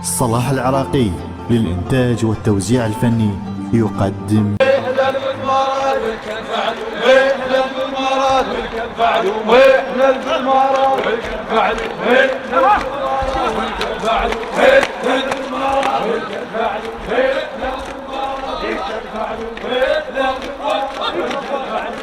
صلاح العراقي للإنتاج والتوزيع الفني يقدم وإحنا بالمراد والكنفعل وإحنا بالمراد والكنفعل وإحنا بالمراد والكنفعل وإحنا بالمراد والكنفعل وإحنا بالمراد والكنفعل وإحنا بالمراد والكنفعل وإحنا بالمراد والكنفعل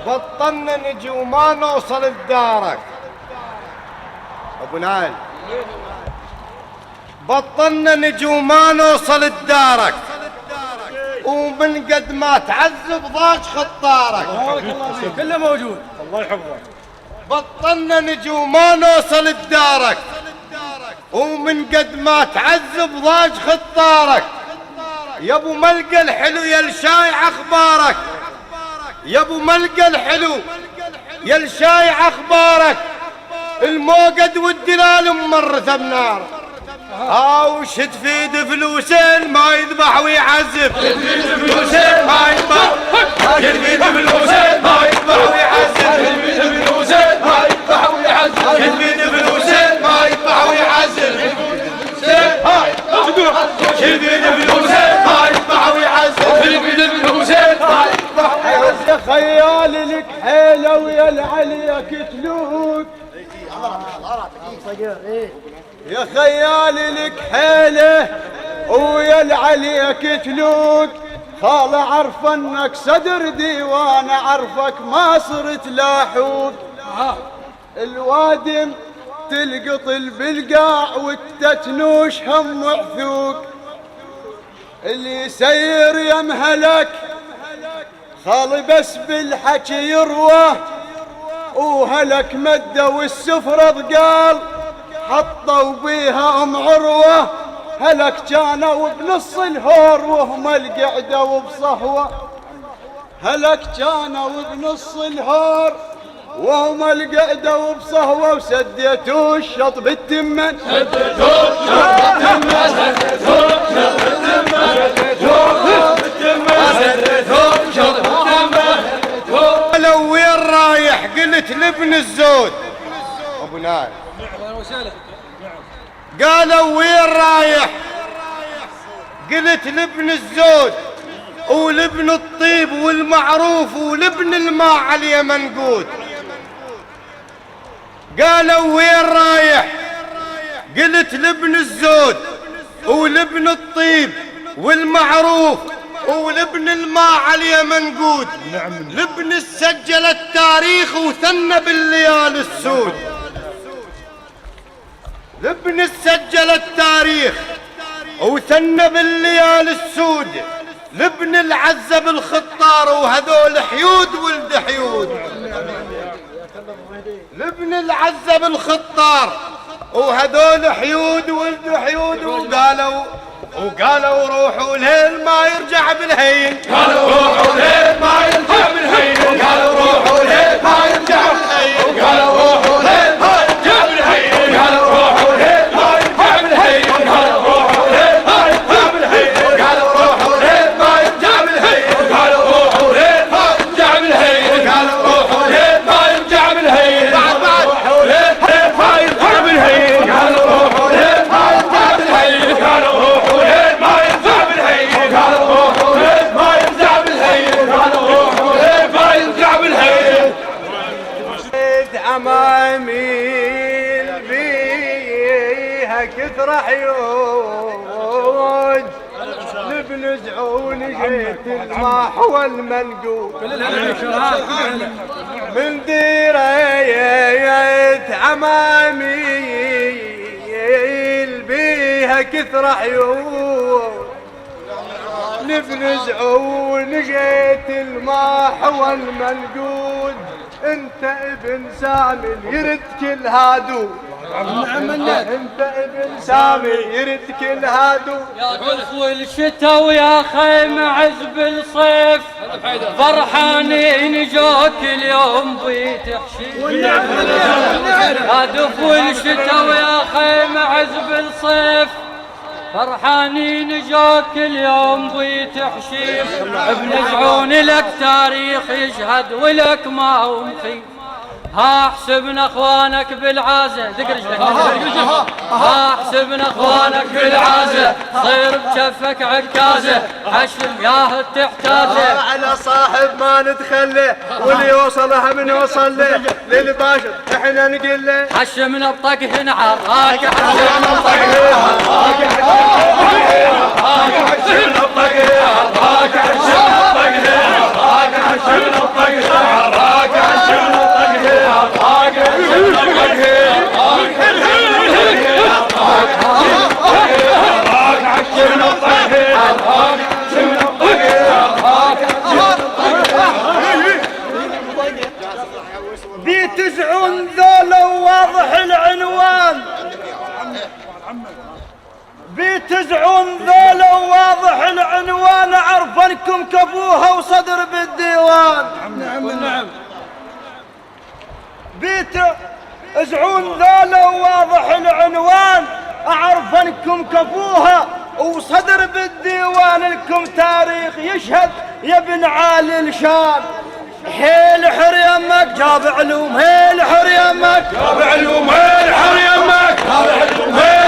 بطلنا نجي وما نوصل لدارك ابو نايل. بطلنا نجي وما نوصل لدارك ومن قد ما تعذب ضاج خطارك. كله موجود الله يحفظك. بطلنا نجي وما نوصل لدارك ومن قد ما تعذب ضاج خطارك. يا ابو ملقى الحلو يا الشايع اخبارك، يا ابو ملقى الحلو يا الشايع اخبارك. الموقد والدلال ممرثه بنار وش تفيد فلوسين ما يذبح ويعذب. تفيد فلوسين ما يذبح، تفيد فلوسين ما يذبح ويعذب. تفيد فلوسين ما يذبح ويعذب. تفيد فلوسين ما يذبح ويعذب. تفيد فلوسين ما يذبح ويعذب. تفيد فلوسين ما يذبح ويعذب. يا خيال لك حيله ويا العلي يقتلوك. يا خيال لك حيله ويا العلي يقتلوك. خال عرف انك صدر ديوان عرفك ما صرت لاحوك. الوادم تلقط بالقاع والتتنوش هم وعثوك. اللي يسير يمهلك خال بس بالحكي يروى وهلك مده والسفرة ضقال حطوا بيها ام عروة. هلك كانوا بنص الهور وهم القعدة وبصهوة. هلك كانوا بنص الهور وهم القعدة وبصهوة. وسديتوا الشط بالتمن، سديتوا الشط بالتمن، سديتوا الشط بالتمن، سديتوا الشط بالتمن. لو وين رايح قلت لابن الزود ابو نايل. قالوا وين رايح قلت لابن الزود ولابن الطيب والمعروف ولابن الماء عليه منقود. قالوا وين رايح قلت لابن الزود ولابن الطيب والمعروف ولابن الماء عليه منقود. لابن السجل التاريخ وثنى بالليالي السود. لابن السجل التاريخ وثنى بالليالي السود. لابن العزب الخطار وهذول حيود ولد حيود. لابن العزب الخطار وهذول حيود ولد حيود. وقالوا روحوا ليل ما يرجع بالهين. قالوا روحوا ليل ما يرجع بالهين. قالوا روحوا ليل ما يرجع بالهين. قالوا روحوا ليل ما يرجع بالهين. قالوا روحوا ليل ما يرجع بالهين. قالوا روحوا ليل ما يرجع بالهين. قالوا روحوا ليل ما يرجع بالهين. قالوا روحوا ليل ما يرجع بالهين. قالوا روحوا ليل ما يرجع بالهين. بعد روحوا ليل ما يرجع بالهين. قالوا روحوا ليل ما يرجع بالهين. قالوا روحوا ليل ما يرجع بالهين. قالوا روحوا ليل ما يرجع بالهين. قالوا روحوا ليل ما يرجع بالهين. عماميل بيها كثر حيود لابن زعون جيت الماح والمنقود من ديرية عماميل بيها كثر عيون نفنزعون لقيت الماح والمنقود انت ابن سامي يرد كل هادو انت ابن سامي يرد كل هادو يا دخو الشتا ويا خيم عزب الصيف فرحانين جوك اليوم بيتحشي يا دخو الشتا ويا خيم عزب الصيف فرحانين جوك اليوم بيتحشي بنزعون لك تاريخ يشهد ولك ما هو مخيف ها حسبنا اخوانك بالعازة ها حسبنا اخوانك بالعازة صير بجفك عكازة حشم ياه تحتاجه على صاحب ما نتخلى واللي يوصله بنوصل له للباشر احنا نقول له حشمنا بطقهن عراك حشمنا بطقهن عراك حشمنا بطقهن عراك حشمنا بطقهن عراك حشمنا بطقهن عراك حشمنا بطقهن عراك حشمنا بيتزعون ذولا وواضح العنوان بيتزعون ذولا وواضح العنوان عرفنكم كفوها وصدر بالديوان نعم بيتزعون ذولا وواضح العنوان أعرفنكم كفوها وصدر بالديوان لكم تاريخ يشهد يا ابن عالي الشام حيل حر يمك جاب علوم هيل حر يمك جاب علوم هيل حر يمك جاب علوم هيل